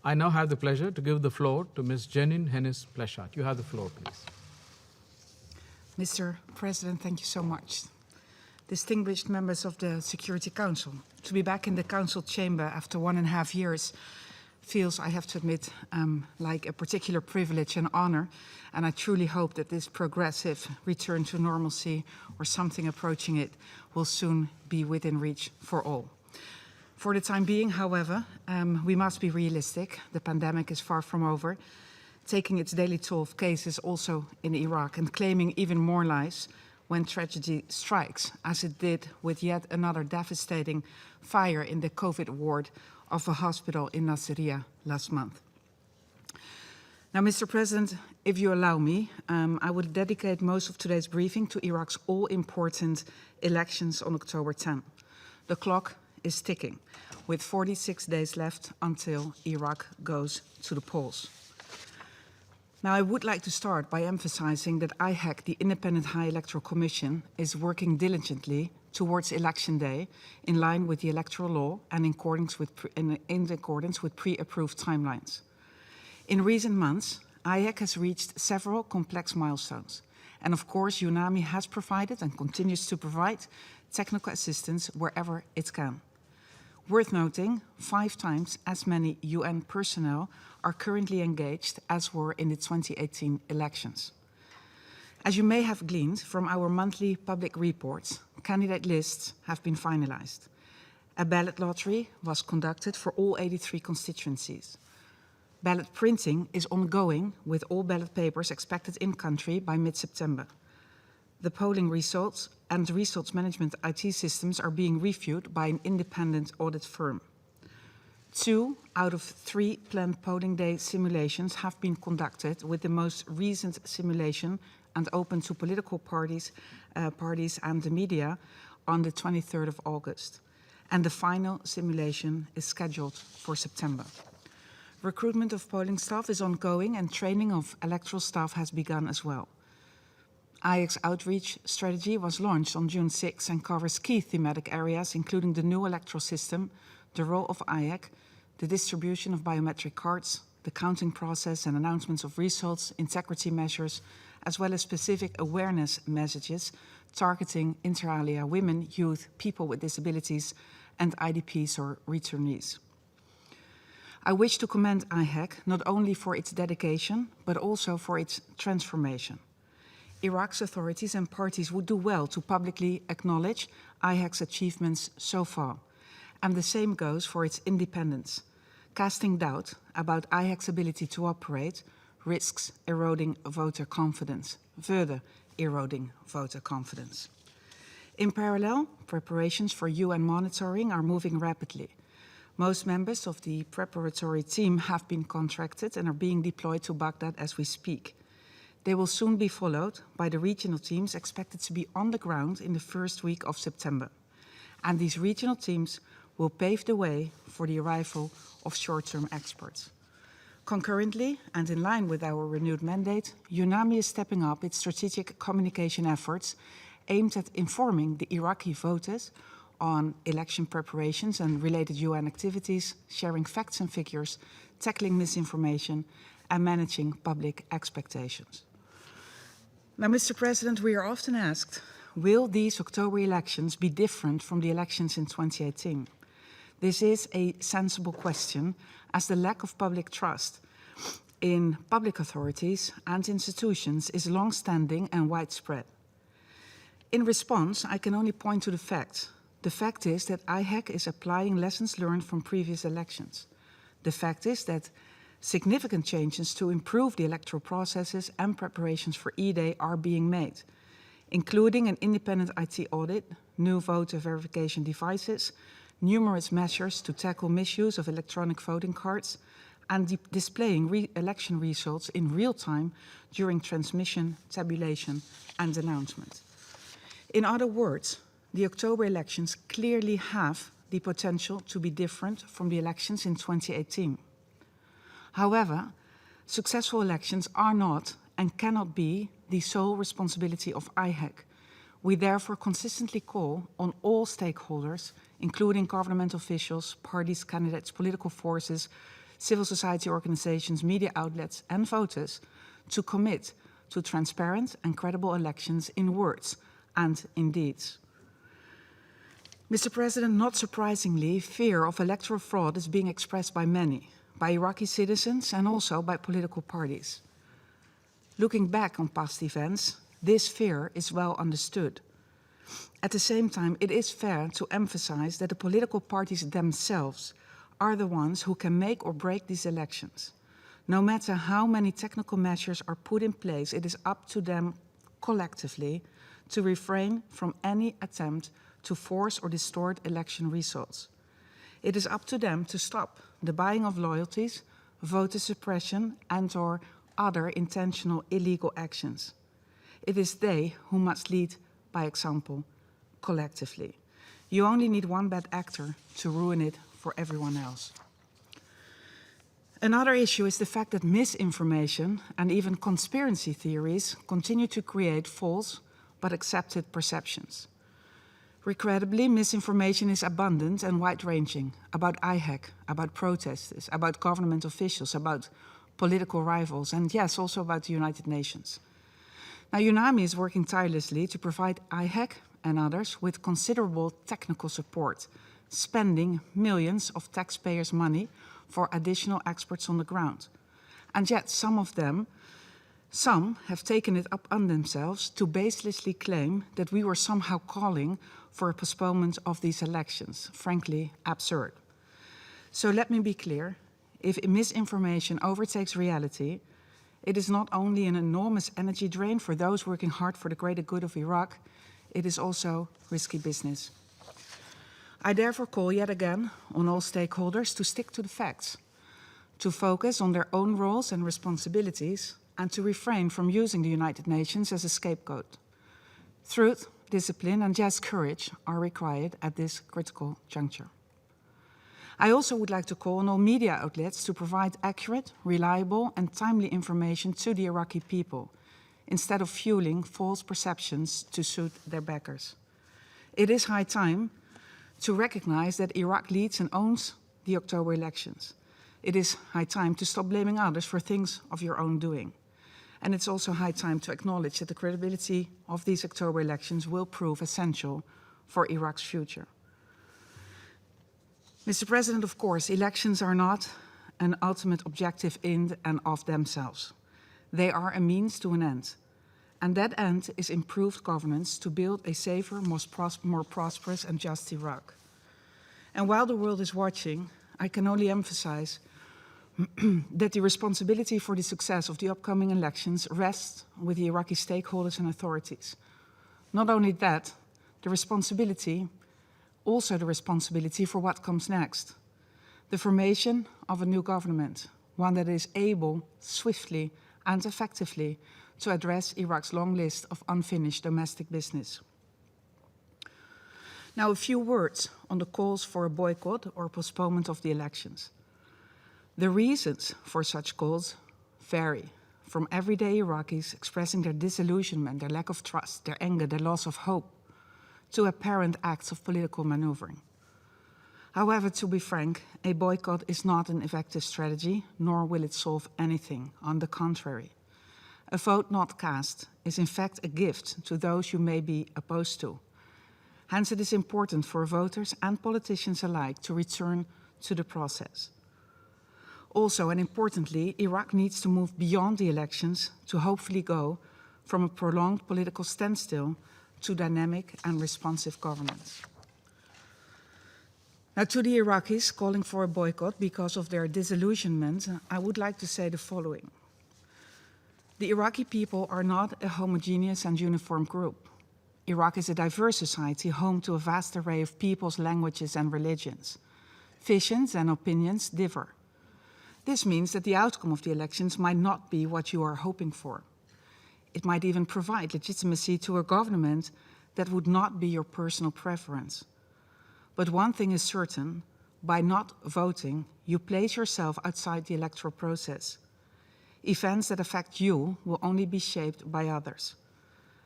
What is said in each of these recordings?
I now have the pleasure to give the floor to Ms. Jeanine Hennis-Plasschaert. You have the floor, please. Mr. President, thank you so much. Distinguished members of the Security Council, to be back in the Council chamber after 1.5 years feels, I have to admit, like a particular privilege and honor, and I truly hope that this progressive return to normalcy, or something approaching it, will soon be within reach for all. For the time being, however, we must be realistic. The pandemic is far from over, taking its daily toll of cases also in Iraq and claiming even more lives when tragedy strikes, as it did with yet another devastating fire in the COVID ward of a hospital in Nasiriyah last month. Now, Mr. President, if you allow me, I will dedicate most of today's briefing to Iraq's all-important elections on October 10. The clock is ticking, with 46 days left until Iraq goes to the polls. Now, I would like to start by emphasizing that IHEC, the Independent High Electoral Commission, is working diligently towards election day in line with the electoral law and in accordance with pre-approved timelines. In recent months, IHEC has reached several complex milestones. And of course, UNAMI has provided and continues to provide technical assistance wherever it can. Worth noting, 5 times as many UN personnel are currently engaged as were in the 2018 elections. As you may have gleaned from our monthly public reports, candidate lists have been finalized. A ballot lottery was conducted for all 83 constituencies. Ballot printing is ongoing, with all ballot papers expected in country by mid-September. The polling results and results management IT systems are being reviewed by an independent audit firm. 2 out of 3 planned polling day simulations have been conducted, with the most recent simulation and open to political parties and the media on the 23rd of August. And the final simulation is scheduled for September. Recruitment of polling staff is ongoing and training of electoral staff has begun as well. IHEC's outreach strategy was launched on June 6 and covers key thematic areas, including the new electoral system, the role of IHEC, the distribution of biometric cards, the counting process and announcements of results, integrity measures, as well as specific awareness messages targeting inter alia women, youth, people with disabilities, and IDPs or returnees. I wish to commend IHEC not only for its dedication, but also for its transformation. Iraq's authorities and parties would do well to publicly acknowledge IHEC's achievements so far. And the same goes for its independence. Casting doubt about IHEC's ability to operate risks eroding voter confidence, further eroding voter confidence. In parallel, preparations for UN monitoring are moving rapidly. Most members of the preparatory team have been contracted and are being deployed to Baghdad as we speak. They will soon be followed by the regional teams expected to be on the ground in the first week of September. And these regional teams will pave the way for the arrival of short-term experts. Concurrently, and in line with our renewed mandate, UNAMI is stepping up its strategic communication efforts aimed at informing the Iraqi voters on election preparations and related UN activities, sharing facts and figures, tackling misinformation, and managing public expectations. Now, Mr. President, we are often asked, will these October elections be different from the elections in 2018? This is a sensible question, as the lack of public trust in public authorities and institutions is long-standing and widespread. In response, I can only point to the facts. The fact is that IHEC is applying lessons learned from previous elections. The fact is that significant changes to improve the electoral processes and preparations for E-Day are being made, including an independent IT audit, new voter verification devices, numerous measures to tackle misuse of electronic voting cards, and displaying election results in real time during transmission, tabulation, and announcement. In other words, the October elections clearly have the potential to be different from the elections in 2018. However, successful elections are not and cannot be the sole responsibility of IHEC. We therefore consistently call on all stakeholders, including government officials, parties, candidates, political forces, civil society organizations, media outlets, and voters to commit to transparent and credible elections in words and in deeds. Mr. President, not surprisingly, fear of electoral fraud is being expressed by many, by Iraqi citizens and also by political parties. Looking back on past events, this fear is well understood. At the same time, it is fair to emphasize that the political parties themselves are the ones who can make or break these elections. No matter how many technical measures are put in place, it is up to them collectively to refrain from any attempt to force or distort election results. It is up to them to stop the buying of loyalties, voter suppression, and/or other intentional illegal actions. It is they who must lead by example, collectively. You only need one bad actor to ruin it for everyone else. Another issue is the fact that misinformation and even conspiracy theories continue to create false but accepted perceptions. Regrettably, misinformation is abundant and wide-ranging about IHEC, about protesters, about government officials, about political rivals, and yes, also about the United Nations. Now, UNAMI is working tirelessly to provide IHEC and others with considerable technical support, spending millions of taxpayers' money for additional experts on the ground. And yet some have taken it up on themselves to baselessly claim that we were somehow calling for a postponement of these elections. Frankly, absurd. So let me be clear, if misinformation overtakes reality, it is not only an enormous energy drain for those working hard for the greater good of Iraq, it is also risky business. I therefore call yet again on all stakeholders to stick to the facts, to focus on their own roles and responsibilities, and to refrain from using the United Nations as a scapegoat. Truth, discipline, and yes, courage are required at this critical juncture. I also would like to call on all media outlets to provide accurate, reliable, and timely information to the Iraqi people, instead of fueling false perceptions to suit their backers. It is high time to recognize that Iraq leads and owns the October elections. It is high time to stop blaming others for things of your own doing. And it's also high time to acknowledge that the credibility of these October elections will prove essential for Iraq's future. Mr. President, of course, elections are not an ultimate objective in and of themselves. They are a means to an end. And that end is improved governance to build a safer, more prosperous and just Iraq. And while the world is watching, I can only emphasize that the responsibility for the success of the upcoming elections rests with the Iraqi stakeholders and authorities. Not only that, also the responsibility for what comes next. The formation of a new government, one that is able swiftly and effectively to address Iraq's long list of unfinished domestic business. Now, a few words on the calls for a boycott or postponement of the elections. The reasons for such calls vary, from everyday Iraqis expressing their disillusionment, their lack of trust, their anger, their loss of hope, to apparent acts of political maneuvering. However, to be frank, a boycott is not an effective strategy, nor will it solve anything. On the contrary, a vote not cast is in fact a gift to those you may be opposed to. Hence, it is important for voters and politicians alike to return to the process. Also, and importantly, Iraq needs to move beyond the elections to hopefully go from a prolonged political standstill to dynamic and responsive governance. Now, to the Iraqis calling for a boycott because of their disillusionment, I would like to say the following. The Iraqi people are not a homogeneous and uniform group. Iraq is a diverse society home to a vast array of peoples, languages, and religions. Visions and opinions differ. This means that the outcome of the elections might not be what you are hoping for. It might even provide legitimacy to a government that would not be your personal preference. But one thing is certain, by not voting, you place yourself outside the electoral process. Events that affect you will only be shaped by others.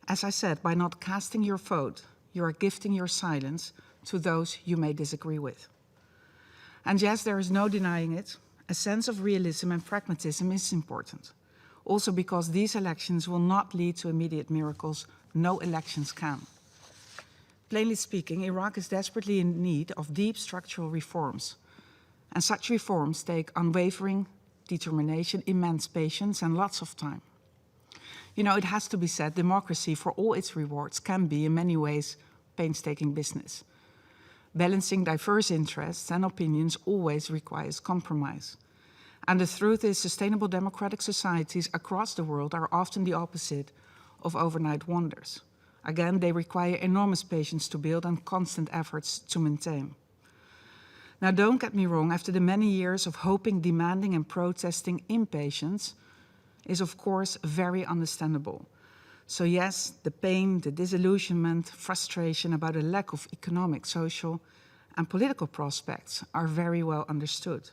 As I said, by not casting your vote, you are gifting your silence to those you may disagree with. And yes, there is no denying it, a sense of realism and pragmatism is important. Also because these elections will not lead to immediate miracles. No elections can. Plainly speaking, Iraq is desperately in need of deep structural reforms. And such reforms take unwavering determination, immense patience, and lots of time. You know, it has to be said, democracy, for all its rewards, can be in many ways painstaking business. Balancing diverse interests and opinions always requires compromise. And the truth is, sustainable democratic societies across the world are often the opposite of overnight wonders. Again, they require enormous patience to build and constant efforts to maintain. Now, don't get me wrong, after the many years of hoping, demanding, and protesting, impatience is, of course, very understandable. So yes, the pain, the disillusionment, frustration about a lack of economic, social, and political prospects are very well understood.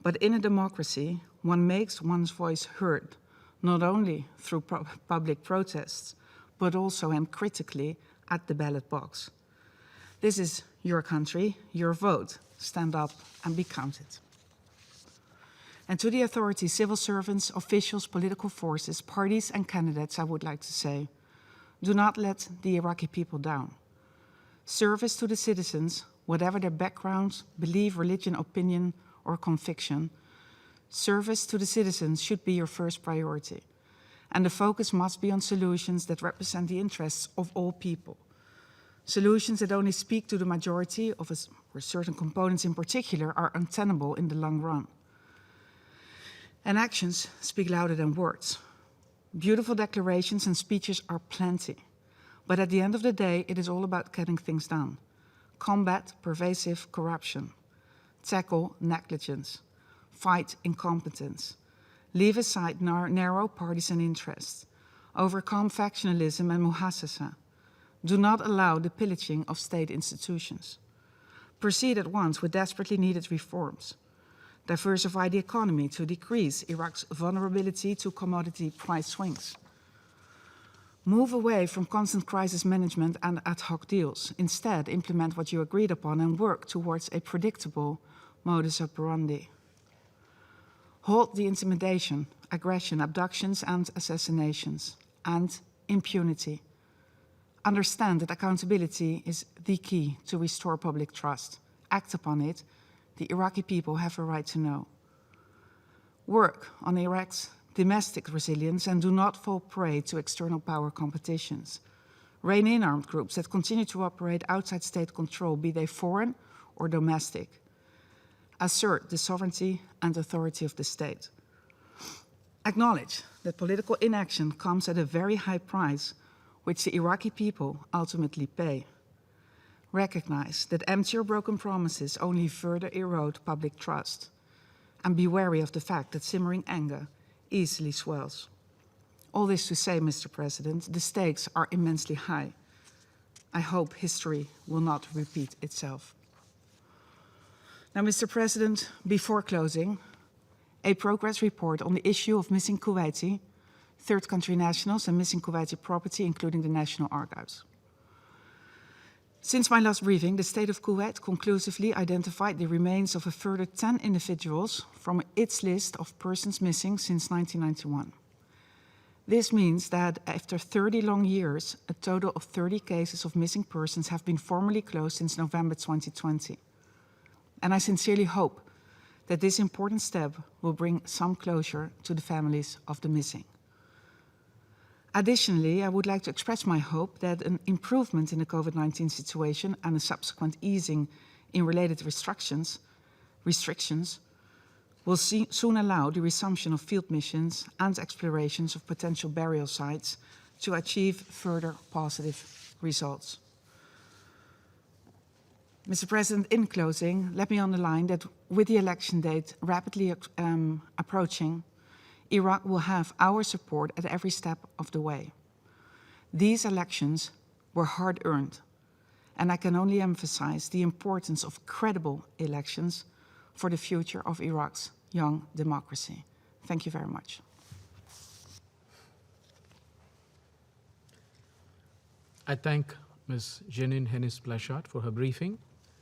But in a democracy, one makes one's voice heard, not only through public protests, but also and critically at the ballot box. This is your country, your vote. Stand up and be counted. And to the authorities, civil servants, officials, political forces, parties and candidates, I would like to say, do not let the Iraqi people down. Service to the citizens, whatever their background, belief, religion, opinion, or conviction, service to the citizens should be your first priority. And the focus must be on solutions that represent the interests of all people. Solutions that only speak to the majority of us, or certain components in particular, are untenable in the long run. And actions speak louder than words. Beautiful declarations and speeches are plenty. But at the end of the day, it is all about getting things done. Combat pervasive corruption. Tackle negligence. Fight incompetence. Leave aside narrow partisan interests. Overcome factionalism and muhassasa. Do not allow the pillaging of state institutions. Proceed at once with desperately needed reforms. Diversify the economy to decrease Iraq's vulnerability to commodity price swings. Move away from constant crisis management and ad hoc deals. Instead, implement what you agreed upon and work towards a predictable modus operandi. Halt the intimidation, aggression, abductions and assassinations, and impunity. Understand that accountability is the key to restore public trust. Act upon it. The Iraqi people have a right to know. Work on Iraq's domestic resilience and do not fall prey to external power competitions. Rein in armed groups that continue to operate outside state control, be they foreign or domestic. Assert the sovereignty and authority of the state. Acknowledge that political inaction comes at a very high price, which the Iraqi people ultimately pay. Recognize that empty or broken promises only further erode public trust. And be wary of the fact that simmering anger easily swells. All this to say, Mr. President, the stakes are immensely high. I hope history will not repeat itself. Now, Mr. President, before closing, a progress report on the issue of missing Kuwaiti, third country nationals and missing Kuwaiti property, including the National Archives. Since my last briefing, the state of Kuwait conclusively identified the remains of a further 10 individuals from its list of persons missing since 1991. This means that after 30 long years, a total of 30 cases of missing persons have been formally closed since November 2020. And I sincerely hope that this important step will bring some closure to the families of the missing. Additionally, I would like to express my hope that an improvement in the COVID-19 situation and a subsequent easing in related restrictions will soon allow the resumption of field missions and explorations of potential burial sites to achieve further positive results. Mr. President, in closing, let me underline that with the election date rapidly approaching, Iraq will have our support at every step of the way. These elections were hard-earned, and I can only emphasize the importance of credible elections for the future of Iraq's young democracy. Thank you very much. I thank Ms. Jeanine Hennis-Plasschaert for her briefing.